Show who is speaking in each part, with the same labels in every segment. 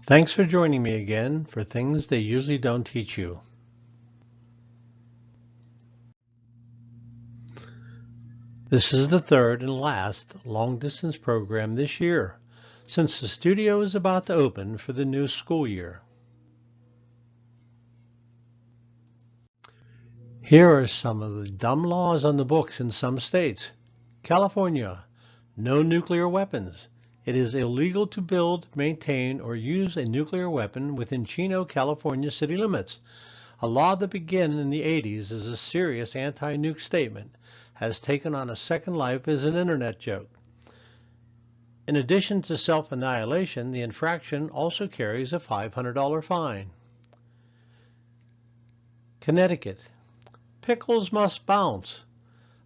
Speaker 1: Thanks for joining me again for things they usually don't teach you. This is the third and last long-distance program this year, since the studio is about to open for the new school year. Here are some of the dumb laws on the books in some states. California, no nuclear weapons. It is illegal to build, maintain, or use a nuclear weapon within Chino, California city limits. A law that began in the 80s as a serious anti-nuke statement has taken on a second life as an internet joke. In addition to self-annihilation, the infraction also carries a $500 fine. Connecticut. Pickles must bounce.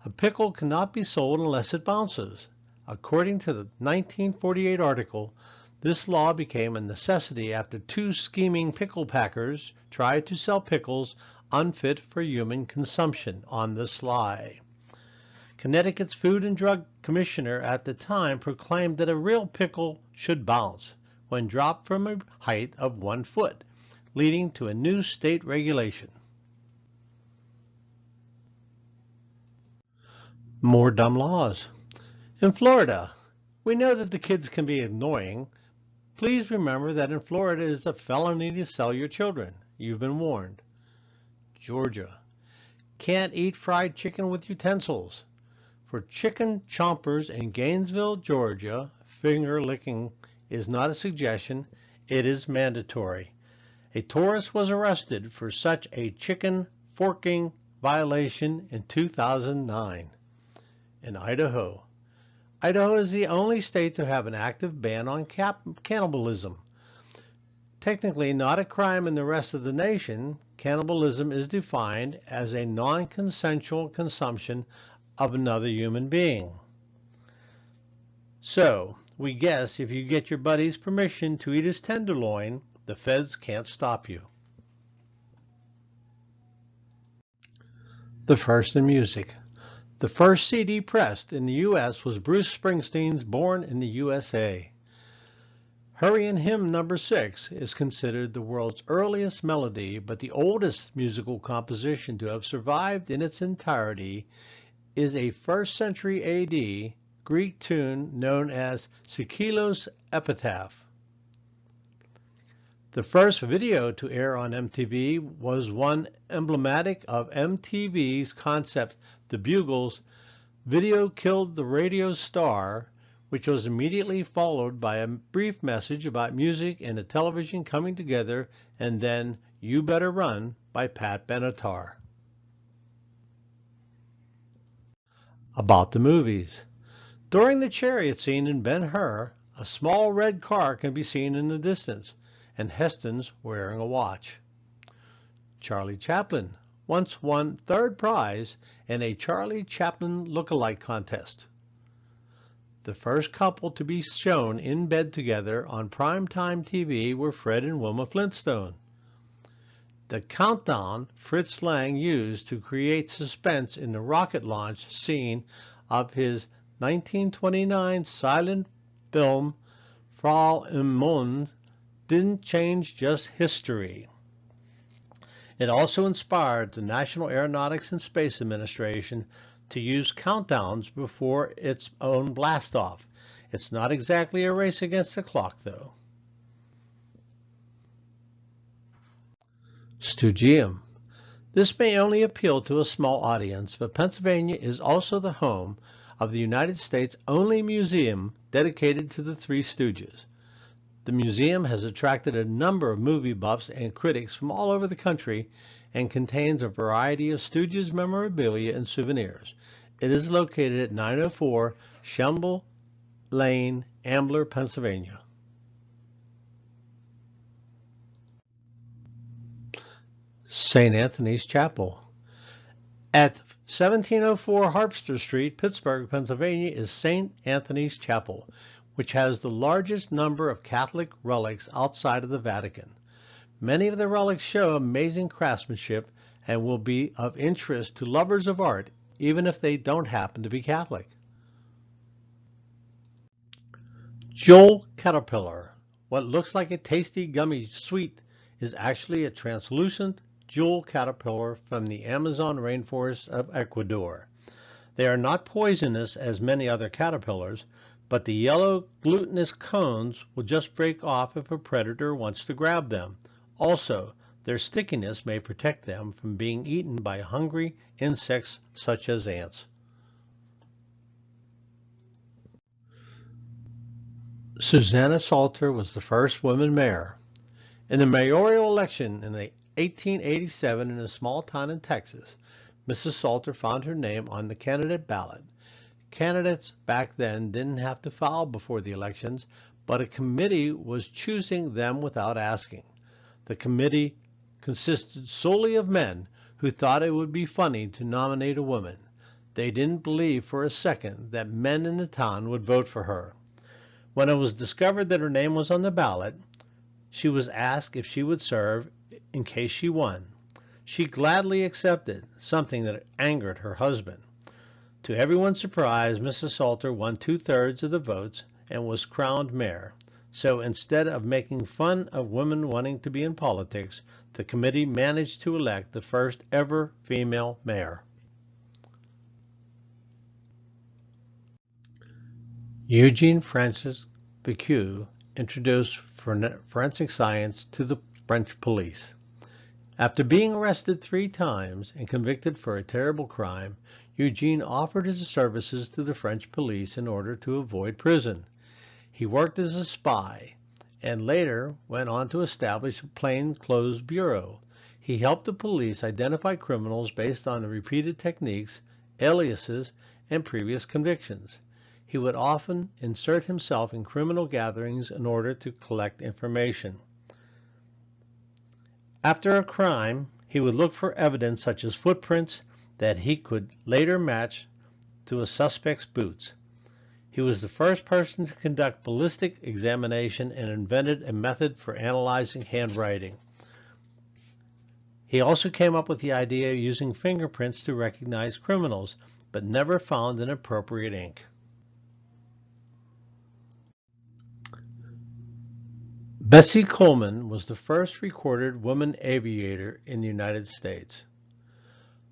Speaker 1: A pickle cannot be sold unless it bounces. According to the 1948 article, this law became a necessity after two scheming pickle packers tried to sell pickles unfit for human consumption on the sly. Connecticut's Food and Drug Commissioner at the time proclaimed that a real pickle should bounce when dropped from a height of 1 foot, leading to a new state regulation. More dumb laws. In Florida, we know that the kids can be annoying. Please remember that in Florida it is a felony to sell your children. You've been warned. Georgia. Can't eat fried chicken with utensils. For chicken chompers in Gainesville, Georgia, finger licking is not a suggestion, it is mandatory. A tourist was arrested for such a chicken forking violation in 2009. In Idaho. Idaho is the only state to have an active ban on cannibalism. Technically not a crime in the rest of the nation, cannibalism is defined as a non-consensual consumption of another human being. So, we guess if you get your buddy's permission to eat his tenderloin, the feds can't stop you. The first in music. The first CD pressed in the U.S. was Bruce Springsteen's Born in the USA. Hurryin' Hymn No. 6 is considered the world's earliest melody, but the oldest musical composition to have survived in its entirety is a 1st century AD Greek tune known as Skylos Epitaph. The first video to air on MTV was one emblematic of MTV's concept, The Bugles. Video killed the radio star, which was immediately followed by a brief message about music and the television coming together, and then You Better Run by Pat Benatar. About the movies. During the chariot scene in Ben-Hur, a small red car can be seen in the distance, and Heston's wearing a watch. Charlie Chaplin once won 3rd prize in a Charlie Chaplin look-alike contest. The first couple to be shown in bed together on primetime TV were Fred and Wilma Flintstone. The countdown Fritz Lang used to create suspense in the rocket launch scene of his 1929 silent film Frau im Mond didn't change just history. It also inspired the National Aeronautics and Space Administration to use countdowns before its own blastoff. It's not exactly a race against the clock, though. Stoogium. This may only appeal to a small audience, but Pennsylvania is also the home of the United States' only museum dedicated to the Three Stooges. The museum has attracted a number of movie buffs and critics from all over the country and contains a variety of Stooges memorabilia and souvenirs. It is located at 904 Shamble Lane, Ambler, Pennsylvania. St. Anthony's Chapel. At 1704 Harpster Street, Pittsburgh, Pennsylvania, is St. Anthony's Chapel, which has the largest number of Catholic relics outside of the Vatican. Many of the relics show amazing craftsmanship and will be of interest to lovers of art, even if they don't happen to be Catholic. Joel Caterpillar What looks like a tasty gummy sweet is actually a translucent jewel caterpillar from the Amazon rainforest of Ecuador. They are not poisonous as many other caterpillars, but the yellow glutinous cones will just break off if a predator wants to grab them. Also, their stickiness may protect them from being eaten by hungry insects such as ants. Susanna Salter was the first woman mayor. In the mayoral election in 1887 in a small town in Texas, Mrs. Salter found her name on the candidate ballot. Candidates back then didn't have to file before the elections, but a committee was choosing them without asking. The committee consisted solely of men who thought it would be funny to nominate a woman. They didn't believe for a second that men in the town would vote for her. When it was discovered that her name was on the ballot, she was asked if she would serve in case she won. She gladly accepted, something that angered her husband. To everyone's surprise, Mrs. Salter won 2/3 of the votes and was crowned mayor. So instead of making fun of women wanting to be in politics, the committee managed to elect the first ever female mayor. Eugene Francis Becquet introduced forensic science to the French police. After being arrested 3 times and convicted for a terrible crime, Eugene offered his services to the French police in order to avoid prison. He worked as a spy and later went on to establish a plainclothes bureau. He helped the police identify criminals based on repeated techniques, aliases, and previous convictions. He would often insert himself in criminal gatherings in order to collect information. After a crime, he would look for evidence such as footprints that he could later match to a suspect's boots. He was the first person to conduct ballistic examination and invented a method for analyzing handwriting. He also came up with the idea of using fingerprints to recognize criminals, but never found an appropriate ink. Bessie Coleman was the first recorded woman aviator in the United States.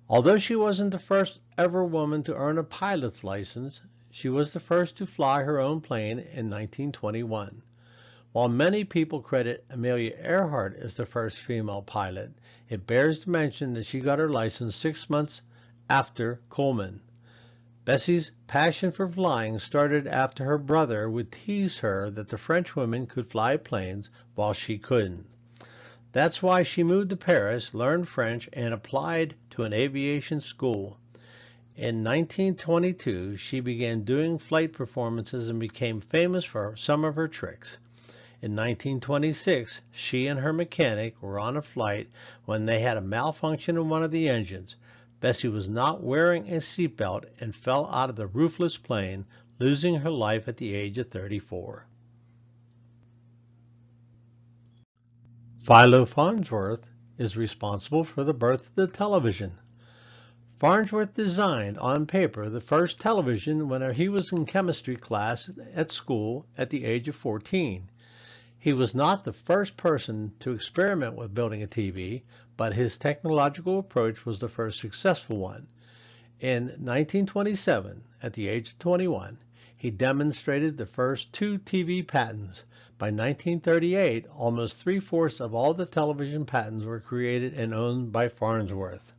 Speaker 1: Although she wasn't the first ever woman to earn a pilot's license, she was the first to fly her own plane in 1921. While many people credit Amelia Earhart as the first female pilot, it bears to mention that she got her license 6 months after Coleman. Bessie's passion for flying started after her brother would tease her that the French women could fly planes while she couldn't. That's why she moved to Paris, learned French, and applied to an aviation school. In 1922, she began doing flight performances and became famous for some of her tricks. In 1926, she and her mechanic were on a flight when they had a malfunction in one of the engines. Bessie was not wearing a seatbelt and fell out of the roofless plane, losing her life at the age of 34. Philo Farnsworth is responsible for the birth of the television. Farnsworth designed on paper the first television when he was in chemistry class at school at the age of 14. He was not the first person to experiment with building a TV, but his technological approach was the first successful one. In 1927, at the age of 21, he demonstrated the first 2 TV patents. By 1938, almost 3/4 of all the television patents were created and owned by Farnsworth.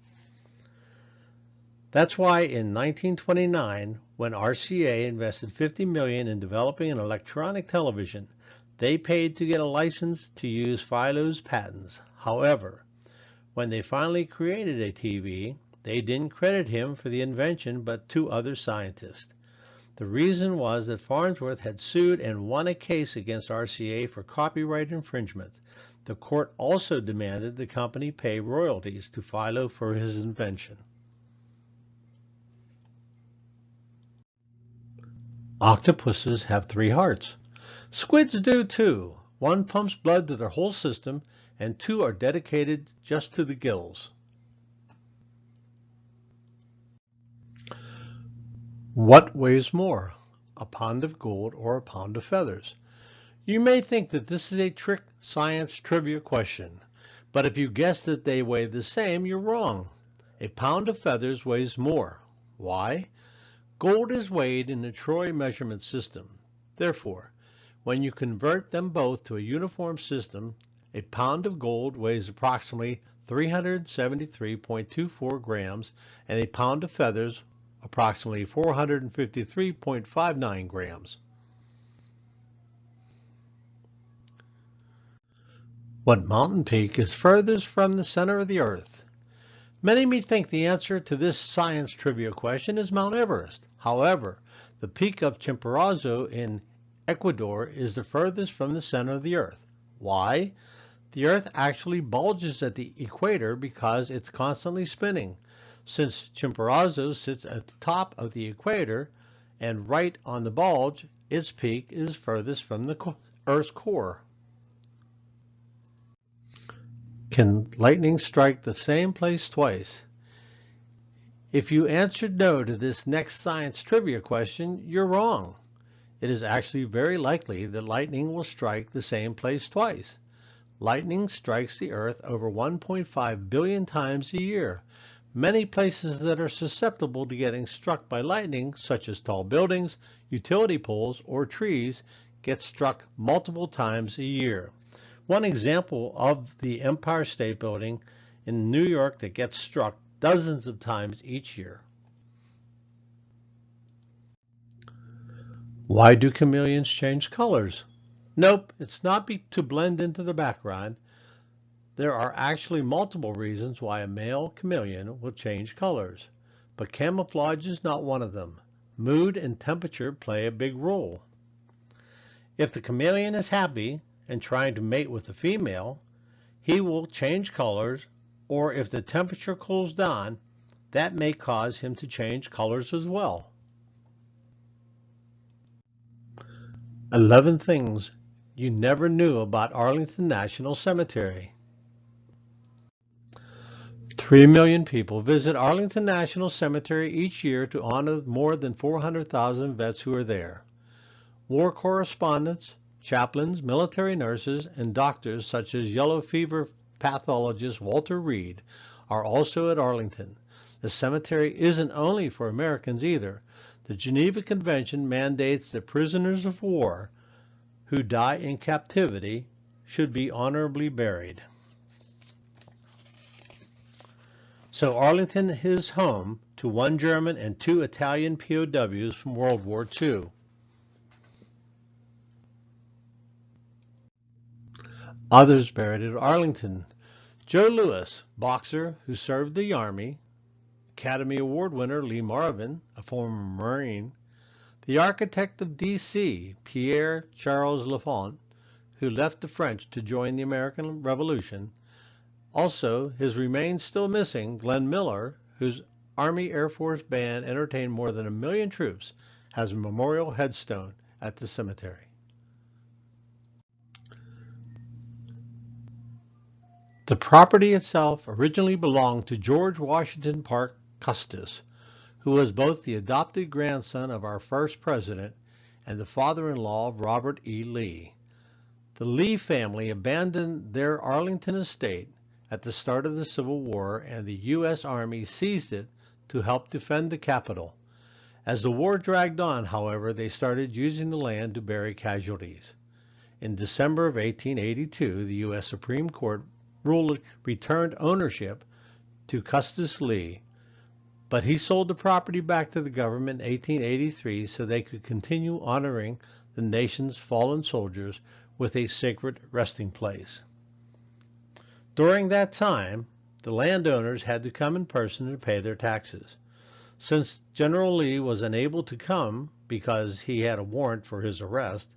Speaker 1: That's why in 1929, when RCA invested $50 million in developing an electronic television, they paid to get a license to use Philo's patents. However, when they finally created a TV, they didn't credit him for the invention but 2 other scientists. The reason was that Farnsworth had sued and won a case against RCA for copyright infringement. The court also demanded the company pay royalties to Philo for his invention. Octopuses have 3 hearts. Squids do too. 1 pumps blood to their whole system, and 2 are dedicated just to the gills. What weighs more, a pound of gold or a pound of feathers? You may think that this is a trick science trivia question, but if you guess that they weigh the same, you're wrong. A pound of feathers weighs more. Why? Gold is weighed in the troy measurement system. Therefore, when you convert them both to a uniform system, a pound of gold weighs approximately 373.24 grams, and a pound of feathers approximately 453.59 grams. What mountain peak is furthest from the center of the Earth? Many may think the answer to this science trivia question is Mount Everest. However, the peak of Chimborazo in Ecuador is the furthest from the center of the Earth. Why? The Earth actually bulges at the equator because it's constantly spinning. Since Chimborazo sits at the top of the equator and right on the bulge, its peak is furthest from the Earth's core. Can lightning strike the same place twice? If you answered no to this next science trivia question, you're wrong. It is actually very likely that lightning will strike the same place twice. Lightning strikes the Earth over 1.5 billion times a year. Many places that are susceptible to getting struck by lightning, such as tall buildings, utility poles, or trees, get struck multiple times a year. One example of the Empire State Building in New York that gets struck dozens of times each year. Why do chameleons change colors? Nope, it's not to blend into the background. There are actually multiple reasons why a male chameleon will change colors, but camouflage is not one of them. Mood and temperature play a big role. If the chameleon is happy and trying to mate with the female, he will change colors, or if the temperature cools down, that may cause him to change colors as well. 11 things you never knew about Arlington National Cemetery. 3 million people visit Arlington National Cemetery each year to honor more than 400,000 vets who are there. War correspondents, chaplains, military nurses, and doctors such as yellow fever pathologist Walter Reed are also at Arlington. The cemetery isn't only for Americans either. The Geneva Convention mandates that prisoners of war who die in captivity should be honorably buried. So Arlington is home to 1 German and 2 Italian POWs from World War II. Others buried at Arlington: Joe Louis, boxer who served the Army; Academy Award winner Lee Marvin, a former Marine; the architect of D.C., Pierre Charles L'Enfant, who left the French to join the American Revolution. Also, his remains still missing, Glenn Miller, whose Army Air Force band entertained more than 1 million troops, has a memorial headstone at the cemetery. The property itself originally belonged to George Washington Parke Custis, who was both the adopted grandson of our first president and the father-in-law of Robert E. Lee. The Lee family abandoned their Arlington estate at the start of the Civil War, and the U.S. Army seized it to help defend the Capitol. As the war dragged on, however, they started using the land to bury casualties. In December of 1882, the U.S. Supreme Court returned ownership to Custis Lee, but he sold the property back to the government in 1883 so they could continue honoring the nation's fallen soldiers with a sacred resting place. During that time, the landowners had to come in person to pay their taxes. Since General Lee was unable to come because he had a warrant for his arrest,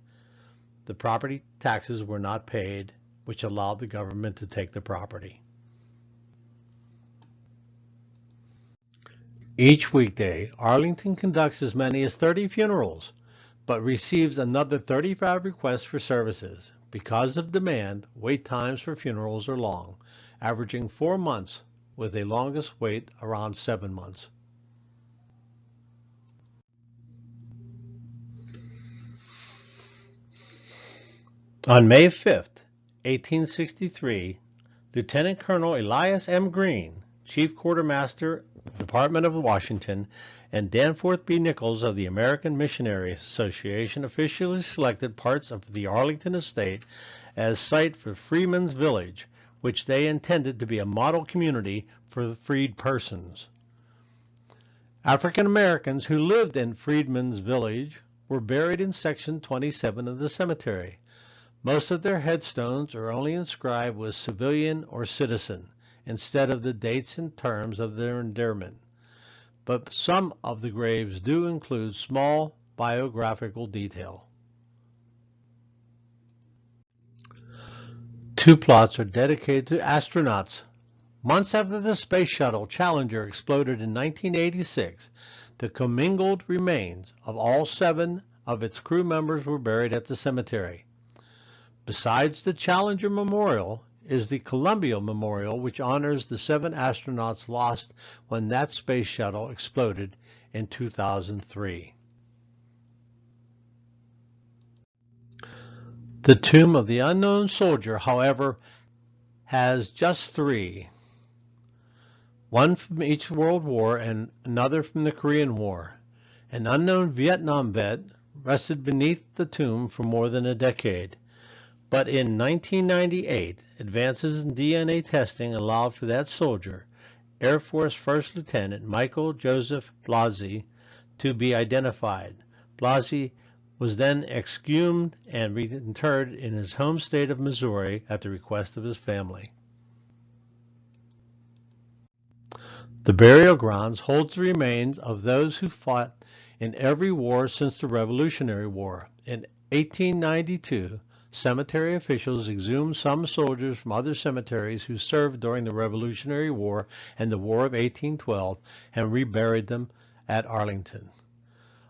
Speaker 1: the property taxes were not paid, which allowed the government to take the property. Each weekday, Arlington conducts as many as 30 funerals, but receives another 35 requests for services. Because of demand, wait times for funerals are long, averaging 4 months, with a longest wait around 7 months. On May 5th, 1863, Lieutenant Colonel Elias M. Green, Chief Quartermaster, Department of Washington, and Danforth B. Nichols of the American Missionary Association officially selected parts of the Arlington estate as site for Freedmen's Village, which they intended to be a model community for freed persons. African Americans who lived in Freedmen's Village were buried in Section 27 of the cemetery. Most of their headstones are only inscribed with civilian or citizen instead of the dates and terms of their endearment, but some of the graves do include small biographical detail. Two plots are dedicated to astronauts. Months after the Space Shuttle Challenger exploded in 1986, the commingled remains of all 7 of its crew members were buried at the cemetery. Besides the Challenger Memorial is the Columbia Memorial, which honors the 7 astronauts lost when that space shuttle exploded in 2003. The tomb of the unknown soldier, however, has just 3. One from each World War and another from the Korean War. An unknown Vietnam vet rested beneath the tomb for more than a decade. But in 1998, advances in DNA testing allowed for that soldier, Air Force First Lieutenant Michael Joseph Blasey, to be identified. Blasey was then exhumed and reinterred in his home state of Missouri at the request of his family. The burial grounds holds the remains of those who fought in every war since the Revolutionary War. In 1892, cemetery officials exhumed some soldiers from other cemeteries who served during the Revolutionary War and the War of 1812 and reburied them at Arlington.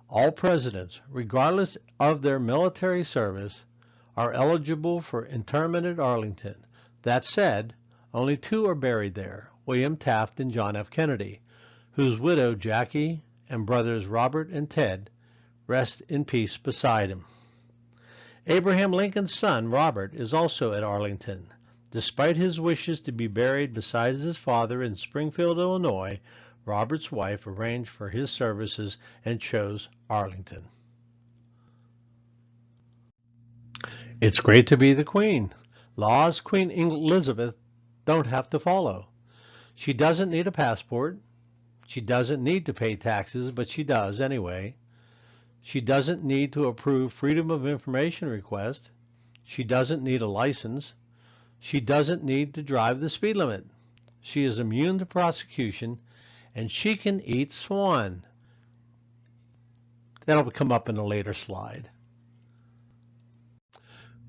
Speaker 1: All presidents, regardless of their military service, are eligible for interment at Arlington. That said, only 2 are buried there, William Taft and John F. Kennedy, whose widow Jackie and brothers Robert and Ted rest in peace beside him. Abraham Lincoln's son, Robert, is also at Arlington. Despite his wishes to be buried beside his father in Springfield, Illinois, Robert's wife arranged for his services and chose Arlington. It's great to be the Queen. Laws Queen Elizabeth don't have to follow. She doesn't need a passport. She doesn't need to pay taxes, but she does anyway. She doesn't need to approve Freedom of Information request. She doesn't need a license. She doesn't need to drive the speed limit. She is immune to prosecution, and she can eat swan. That'll come up in a later slide.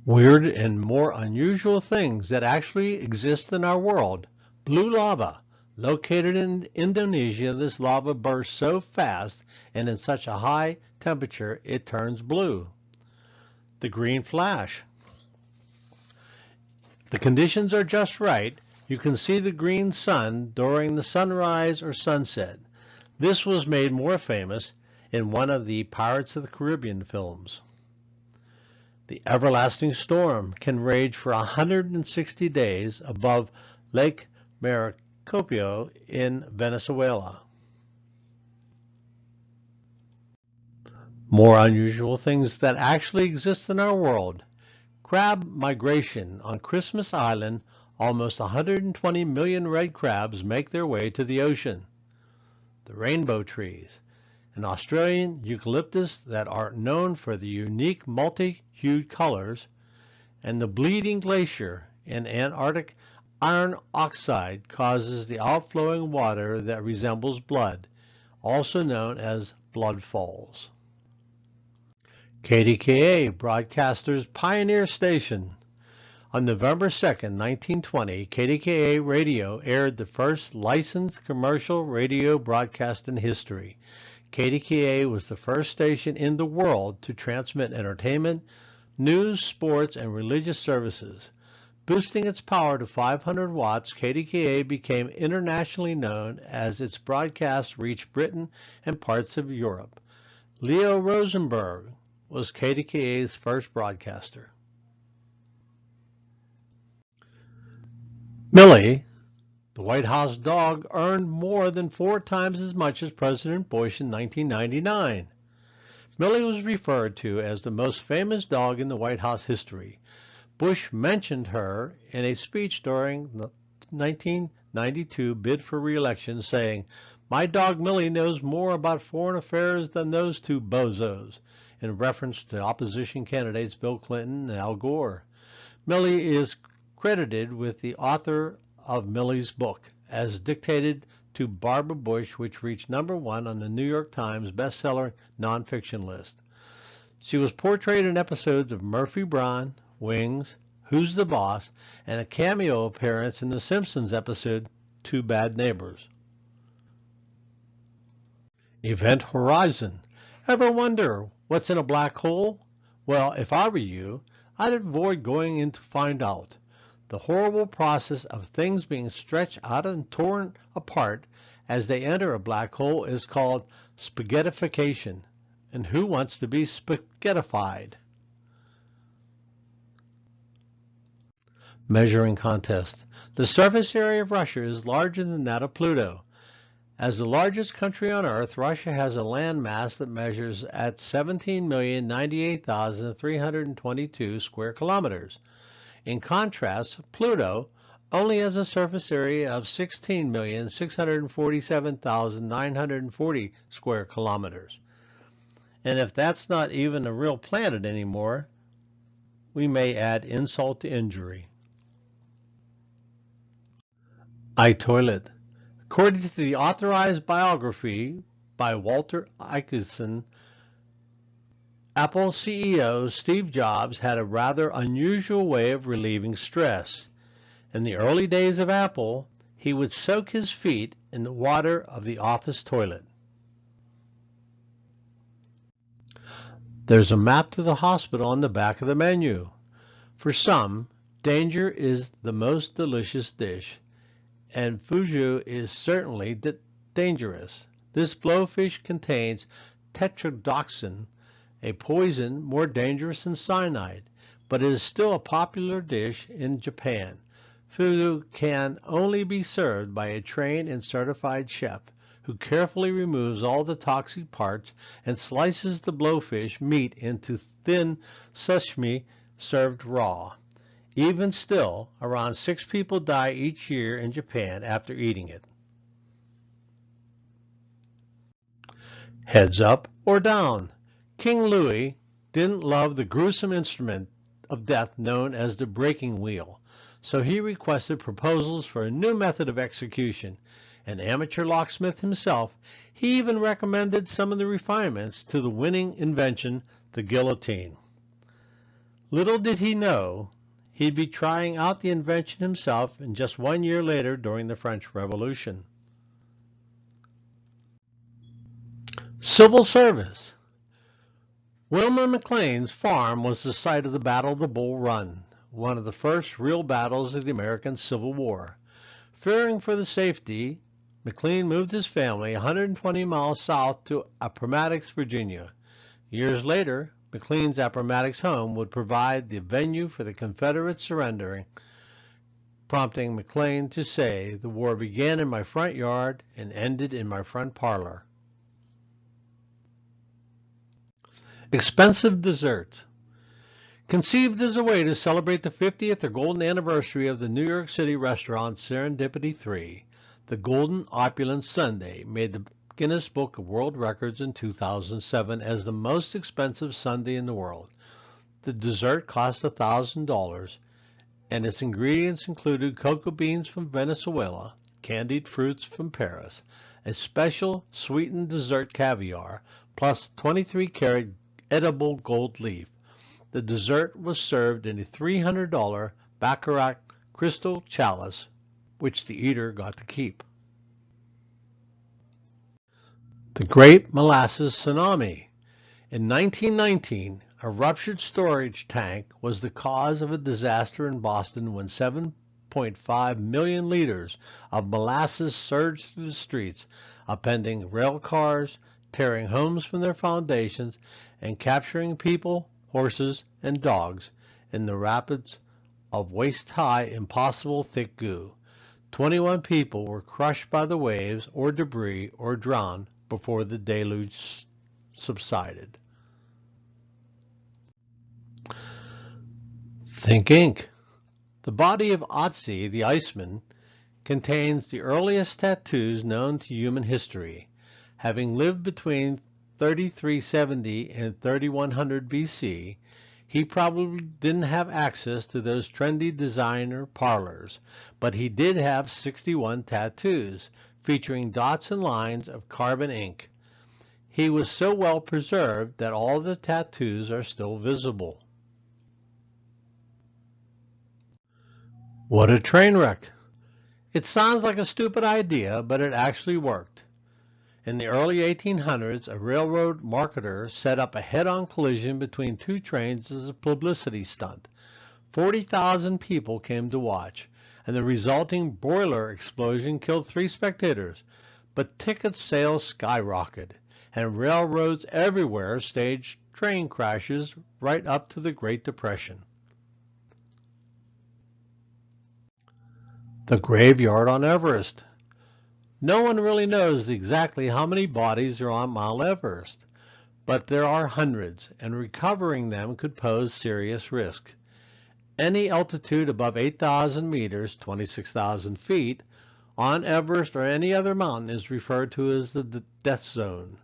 Speaker 1: Weird and more unusual things that actually exist in our world. Blue lava. Located in Indonesia, this lava bursts so fast and in such a high temperature it turns blue. The green flash. The conditions are just right. You can see the green sun during the sunrise or sunset. This was made more famous in one of the Pirates of the Caribbean films. The everlasting storm can rage for 160 days above Lake Maracaibo in Venezuela. More unusual things that actually exist in our world. Crab migration. On Christmas Island, almost 120 million red crabs make their way to the ocean. The rainbow trees. An Australian eucalyptus that are known for the unique multi-hued colors, and the bleeding glacier in Antarctic iron oxide causes the outflowing water that resembles blood, also known as blood falls. KDKA, broadcaster's pioneer station. On November 2, 1920, KDKA Radio aired the first licensed commercial radio broadcast in history. KDKA was the first station in the world to transmit entertainment, news, sports, and religious services. Boosting its power to 500 watts, KDKA became internationally known as its broadcasts reached Britain and parts of Europe. Leo Rosenberg was KDKA's first broadcaster. Millie, the White House dog, earned more than 4 times as much as President Bush in 1999. Millie was referred to as the most famous dog in the White House history. Bush mentioned her in a speech during the 1992 bid for re-election, saying, "My dog Millie knows more about foreign affairs than those two bozos," in reference to opposition candidates Bill Clinton and Al Gore. Millie is credited with the author of Millie's book, As Dictated to Barbara Bush, which reached #1 on the New York Times bestseller nonfiction list. She was portrayed in episodes of Murphy Brown, Wings, Who's the Boss, and a cameo appearance in The Simpsons episode Two Bad Neighbors. Event Horizon. Ever wonder what's in a black hole? Well, if I were you, I'd avoid going in to find out. The horrible process of things being stretched out and torn apart as they enter a black hole is called spaghettification. And who wants to be spaghettified? Measuring contest. The surface area of Russia is larger than that of Pluto. As the largest country on Earth, Russia has a landmass that measures at 17,098,322 square kilometers. In contrast, Pluto only has a surface area of 16,647,940 square kilometers. And if that's not even a real planet anymore, we may add insult to injury. iToilet. According to the authorized biography by Walter Isaacson, Apple CEO Steve Jobs had a rather unusual way of relieving stress. In the early days of Apple, he would soak his feet in the water of the office toilet. There's a map to the hospital on the back of the menu. For some, danger is the most delicious dish, and fugu is certainly dangerous. This blowfish contains tetrodotoxin, a poison more dangerous than cyanide, but it is still a popular dish in Japan. Fugu can only be served by a trained and certified chef who carefully removes all the toxic parts and slices the blowfish meat into thin sashimi served raw. Even still, around 6 people die each year in Japan after eating it. Heads up or down. King Louis didn't love the gruesome instrument of death known as the breaking wheel, so he requested proposals for a new method of execution. An amateur locksmith himself, he even recommended some of the refinements to the winning invention, the guillotine. Little did he know he'd be trying out the invention himself in just 1 year later during the French Revolution. Civil service. Wilmer McLean's farm was the site of the Battle of the Bull Run, one of the first real battles of the American Civil War. Fearing for the safety, McLean moved his family 120 miles south to Appomattox, Virginia. Years later, McLean's Appomattox home would provide the venue for the Confederate surrendering, prompting McLean to say, "The war began in my front yard and ended in my front parlor." Expensive desserts. Conceived as a way to celebrate the 50th or golden anniversary of the New York City restaurant Serendipity 3, the Golden Opulence Sundae made the Guinness Book of World Records in 2007 as the most expensive sundae in the world. The dessert cost $1,000, and its ingredients included cocoa beans from Venezuela, candied fruits from Paris, a special sweetened dessert caviar, plus 23-karat edible gold leaf. The dessert was served in a $300 Baccarat crystal chalice, which the eater got to keep. The Great Molasses Tsunami. In 1919, a ruptured storage tank was the cause of a disaster in Boston when 7.5 million liters of molasses surged through the streets, upending rail cars, tearing homes from their foundations, and capturing people, horses, and dogs in the rapids of waist-high, impossible thick goo. 21 people were crushed by the waves or debris or drowned before the deluge subsided. Think Inc. The body of Otzi, the Iceman, contains the earliest tattoos known to human history. Having lived between 3370 and 3100 BC, he probably didn't have access to those trendy designer parlors, but he did have 61 tattoos, featuring dots and lines of carbon ink. He was so well preserved that all the tattoos are still visible. What a train wreck! It sounds like a stupid idea, but it actually worked. In the early 1800s, a railroad marketer set up a head-on collision between two trains as a publicity stunt. 40,000 people came to watch, and the resulting boiler explosion killed 3 spectators. But ticket sales skyrocketed, and railroads everywhere staged train crashes right up to the Great Depression. The graveyard on Everest. No one really knows exactly how many bodies are on Mount Everest, but there are hundreds, and recovering them could pose serious risk. Any altitude above 8,000 meters, 26,000 feet, on Everest or any other mountain is referred to as the death zone.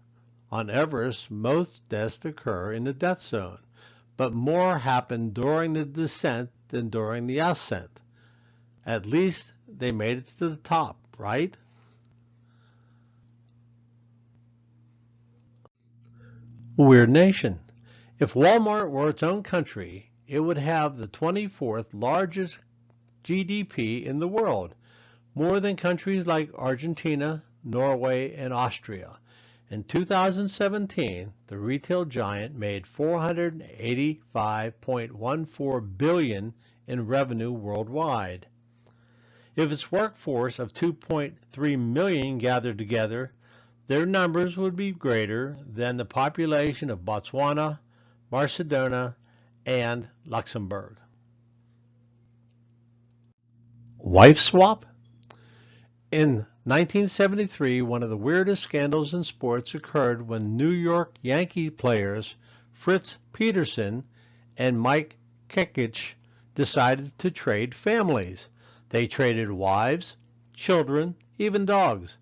Speaker 1: On Everest, most deaths occur in the death zone, but more happen during the descent than during the ascent. At least they made it to the top, right? Weird nation. If Walmart were its own country, it would have the 24th largest GDP in the world, more than countries like Argentina, Norway, and Austria. In 2017, the retail giant made $485.14 billion in revenue worldwide. If its workforce of 2.3 million gathered together, their numbers would be greater than the population of Botswana, Macedonia, and Luxembourg. Wife swap? In 1973, one of the weirdest scandals in sports occurred when New York Yankee players Fritz Peterson and Mike Kekich decided to trade families. They traded wives, children, even dogs.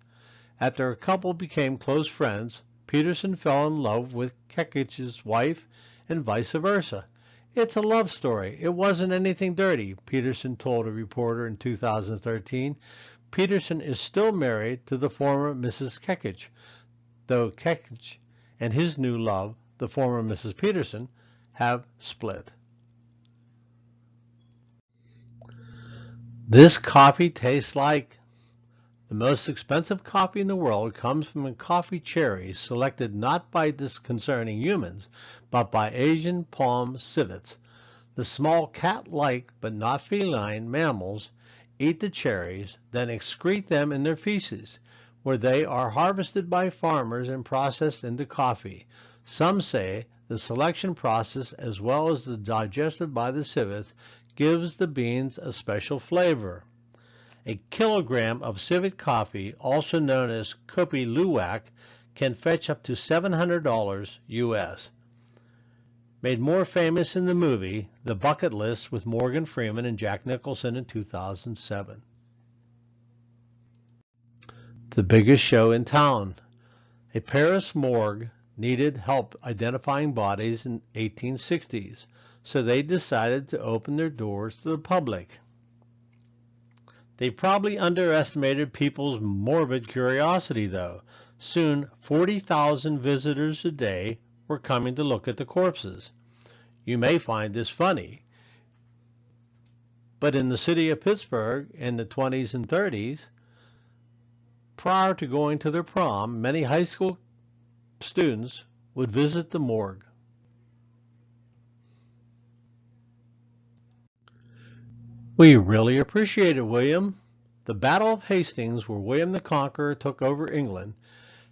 Speaker 1: After a couple became close friends, Peterson fell in love with Kekich's wife and vice versa. It's a love story. It wasn't anything dirty, Peterson told a reporter in 2013. Peterson is still married to the former Mrs. Kekich, though Kekich and his new love, the former Mrs. Peterson, have split. This coffee tastes like... The most expensive coffee in the world comes from coffee cherries selected not by disconcerting humans, but by Asian palm civets. The small cat-like but not feline mammals eat the cherries, then excrete them in their feces, where they are harvested by farmers and processed into coffee. Some say the selection process, as well as the digestion by the civets, gives the beans a special flavor. A kilogram of civet coffee, also known as Kopi Luwak, can fetch up to $700 US. Made more famous in the movie The Bucket List with Morgan Freeman and Jack Nicholson in 2007. The biggest show in town. A Paris morgue needed help identifying bodies in the 1860s, so they decided to open their doors to the public. They probably underestimated people's morbid curiosity, though. Soon, 40,000 visitors a day were coming to look at the corpses. You may find this funny, but in the city of Pittsburgh in the 20s and 30s, prior to going to their prom, many high school students would visit the morgue. We really appreciate it, William. The Battle of Hastings, where William the Conqueror took over England,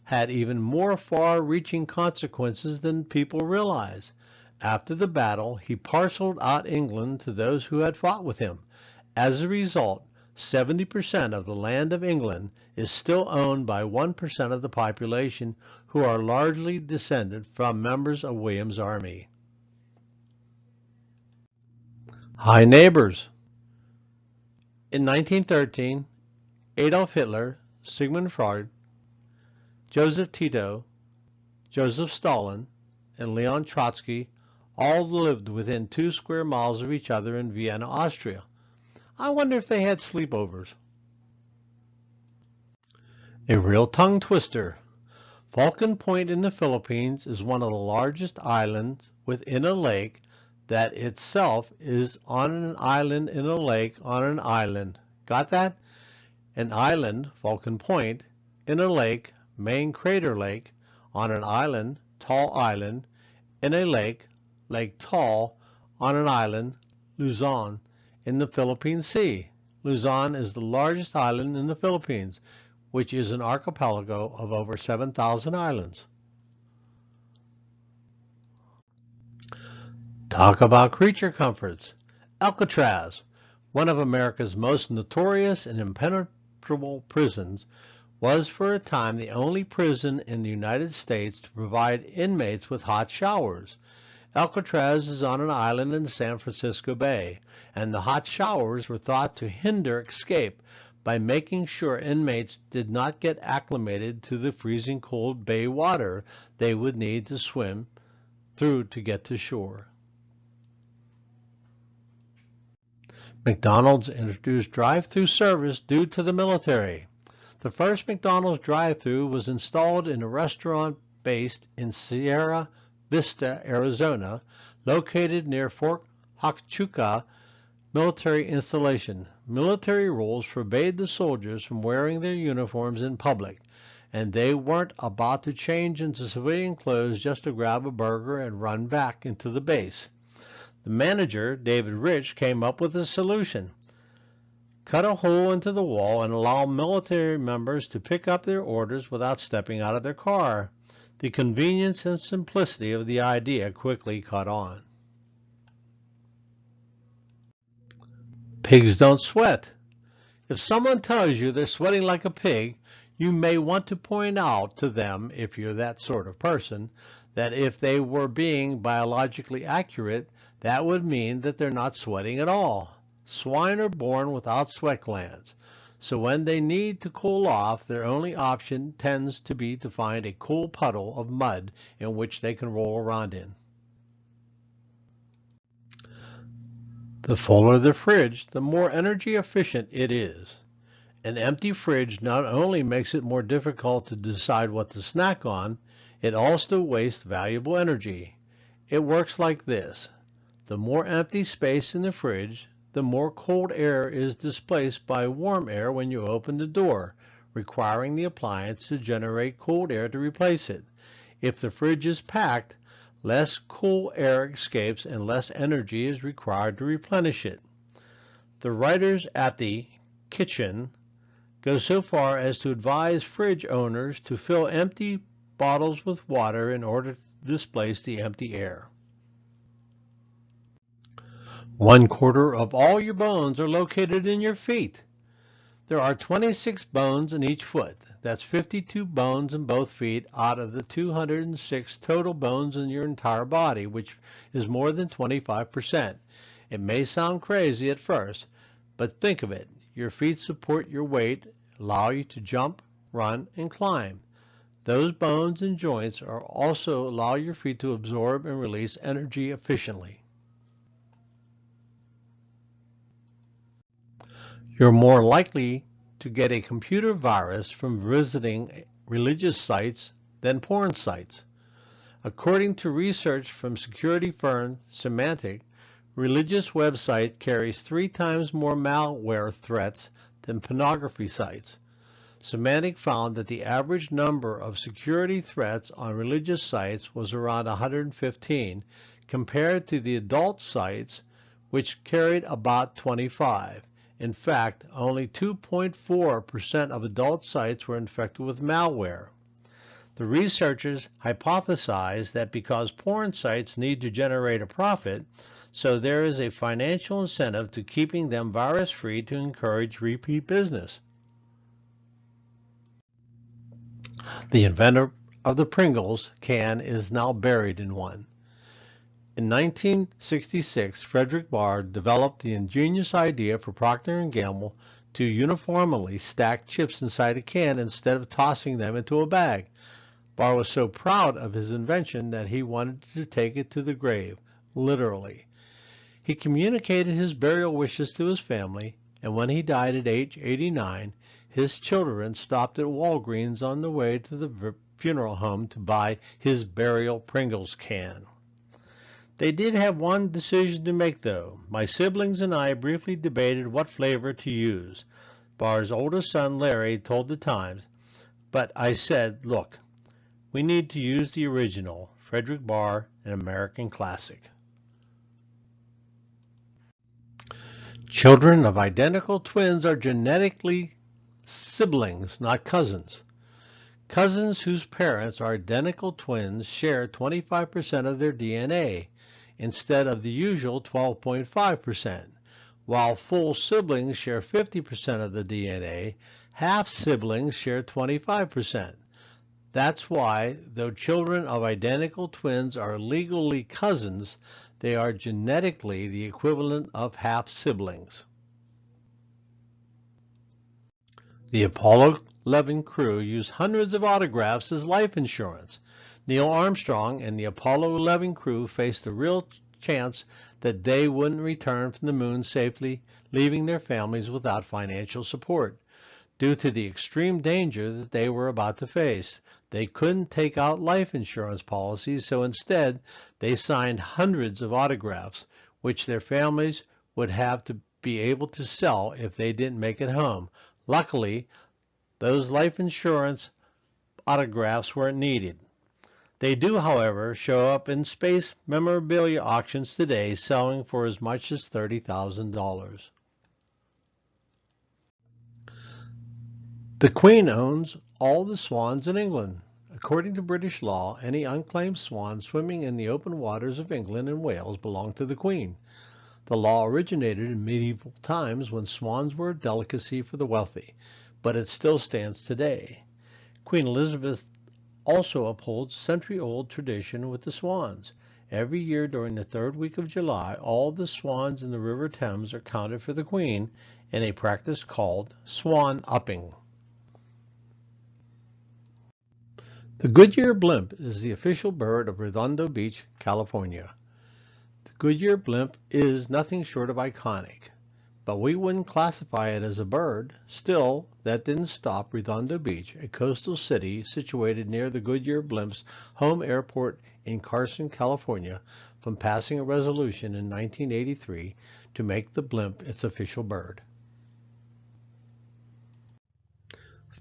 Speaker 1: had even more far-reaching consequences than people realize. After the battle, he parceled out England to those who had fought with him. As a result, 70% of the land of England is still owned by 1% of the population, who are largely descended from members of William's army. High neighbors. In 1913, Adolf Hitler, Sigmund Freud, Joseph Tito, Joseph Stalin, and Leon Trotsky all lived within 2 square miles of each other in Vienna, Austria. I wonder if they had sleepovers. A real tongue twister. Falcon Point in the Philippines is one of the largest islands within a lake that itself is on an island in a lake on an island. Got that? An island, Falcon Point, in a lake, main Crater Lake, on an island, Tall Island, in a lake, Lake Tall, on an island, Luzon, in the Philippine Sea. Luzon is the largest island in the Philippines, which is an archipelago of over 7,000 islands. Talk about creature comforts. Alcatraz, one of America's most notorious and impenetrable prisons, was for a time the only prison in the United States to provide inmates with hot showers. Alcatraz is on an island in San Francisco Bay, and the hot showers were thought to hinder escape by making sure inmates did not get acclimated to the freezing cold bay water they would need to swim through to get to shore. McDonald's introduced drive-thru service due to the military. The first McDonald's drive-thru was installed in a restaurant based in Sierra Vista, Arizona, located near Fort Huachuca military installation. Military rules forbade the soldiers from wearing their uniforms in public, and they weren't about to change into civilian clothes just to grab a burger and run back into the base. The manager, David Rich, came up with a solution. Cut a hole into the wall and allow military members to pick up their orders without stepping out of their car. The convenience and simplicity of the idea quickly caught on. Pigs don't sweat. If someone tells you they're sweating like a pig, you may want to point out to them, if you're that sort of person, that if they were being biologically accurate, that would mean that they're not sweating at all. Swine are born without sweat glands, so when they need to cool off, their only option tends to be to find a cool puddle of mud in which they can roll around in. The fuller the fridge, the more energy efficient it is. An empty fridge not only makes it more difficult to decide what to snack on, it also wastes valuable energy. It works like this. The more empty space in the fridge, the more cold air is displaced by warm air when you open the door, requiring the appliance to generate cold air to replace it. If the fridge is packed, less cool air escapes and less energy is required to replenish it. The writers at the Kitchen go so far as to advise fridge owners to fill empty bottles with water in order to displace the empty air. 1/4 of all your bones are located in your feet. There are 26 bones in each foot. That's 52 bones in both feet out of the 206 total bones in your entire body, which is more than 25%. It may sound crazy at first, but think of it. Your feet support your weight, allow you to jump, run, and climb. Those bones and joints are also allow your feet to absorb and release energy efficiently. You're more likely to get a computer virus from visiting religious sites than porn sites. According to research from security firm Symantec, religious website carries 3 times more malware threats than pornography sites. Symantec found that the average number of security threats on religious sites was around 115, compared to the adult sites, which carried about 25. In fact, only 2.4% of adult sites were infected with malware. The researchers hypothesized that because porn sites need to generate a profit, so there is a financial incentive to keeping them virus-free to encourage repeat business. The inventor of the Pringles can is now buried in one. In 1966, Frederick Barr developed the ingenious idea for Procter & Gamble to uniformly stack chips inside a can instead of tossing them into a bag. Barr was so proud of his invention that he wanted to take it to the grave, literally. He communicated his burial wishes to his family, and when he died at age 89, his children stopped at Walgreens on the way to the funeral home to buy his burial Pringles can. They did have one decision to make, though. My siblings and I briefly debated what flavor to use. Barr's oldest son, Larry, told the Times, but I said, look, we need to use the original, Frederick Barr, an American classic. Children of identical twins are genetically siblings, not cousins. Cousins whose parents are identical twins share 25% of their DNA instead of the usual 12.5%. While full siblings share 50% of the DNA, half siblings share 25%. That's why, though children of identical twins are legally cousins, they are genetically the equivalent of half siblings. The Apollo 11 crew used hundreds of autographs as life insurance. Neil Armstrong and the Apollo 11 crew faced the real chance that they wouldn't return from the moon safely, leaving their families without financial support. Due to the extreme danger that they were about to face, they couldn't take out life insurance policies, so instead they signed hundreds of autographs, which their families would have to be able to sell if they didn't make it home. Luckily, those life insurance autographs weren't needed. They do, however, show up in space memorabilia auctions today, selling for as much as $30,000. The Queen owns all the swans in England. According to British law, any unclaimed swan swimming in the open waters of England and Wales belong to the Queen. The law originated in medieval times when swans were a delicacy for the wealthy, but it still stands today. Queen Elizabeth also upholds century-old tradition with the swans. Every year during the third week of July, all the swans in the River Thames are counted for the Queen in a practice called swan upping. The Goodyear blimp is the official bird of Redondo Beach, California. The Goodyear blimp is nothing short of iconic, but we wouldn't classify it as a bird. Still, that didn't stop Redondo Beach, a coastal city situated near the Goodyear blimp's home airport in Carson, California, from passing a resolution in 1983 to make the blimp its official bird.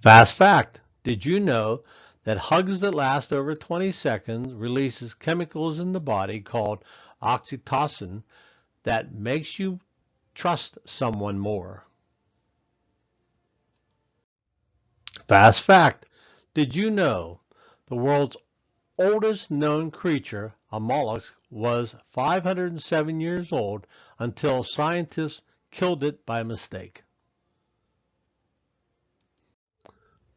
Speaker 1: Fast fact, did you know that hugs that last over 20 seconds releases chemicals in the body called oxytocin that makes you trust someone more? Fast fact, did you know the world's oldest known creature, a mollusk, was 507 years old until scientists killed it by mistake?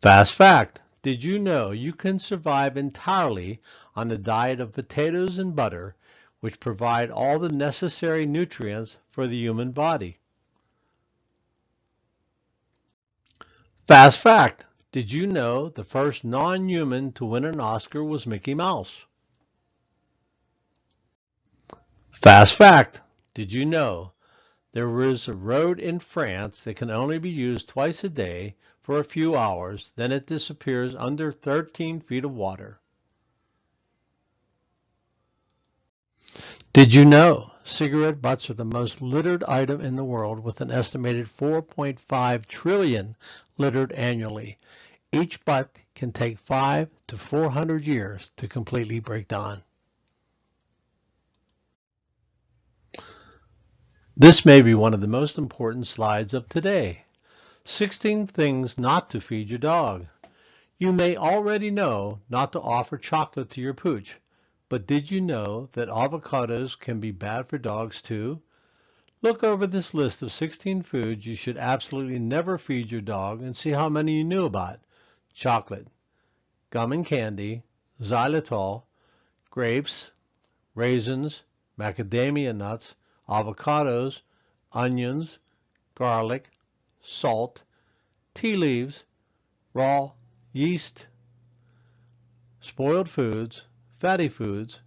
Speaker 1: Fast fact, did you know you can survive entirely on a diet of potatoes and butter, which provide all the necessary nutrients for the human body? Fast fact, did you know the first non-human to win an Oscar was Mickey Mouse? Fast fact, did you know there is a road in France that can only be used twice a day for a few hours, then it disappears under 13 feet of water? Did you know cigarette butts are the most littered item in the world, with an estimated 4.5 trillion littered annually? Each butt can take 500 to 400 years to completely break down. This may be one of the most important slides of today. 16 things not to feed your dog. You may already know not to offer chocolate to your pooch, But did you know that avocados can be bad for dogs too? Look over this list of 16 foods you should absolutely never feed your dog and see how many you knew about. Chocolate, gum and candy, xylitol, grapes, raisins, macadamia nuts, avocados, onions, garlic, salt, tea leaves, raw yeast, spoiled foods, fatty foods,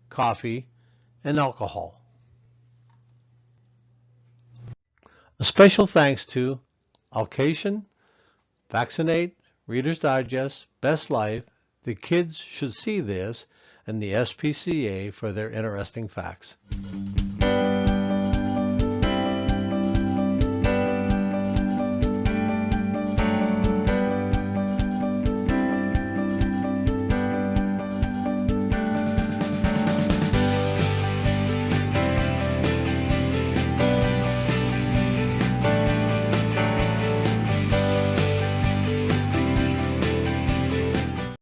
Speaker 1: coffee, and alcohol. A special thanks to Alcation, Vaccinate, Reader's Digest, Best Life, The Kids Should See This, and the SPCA for their interesting facts.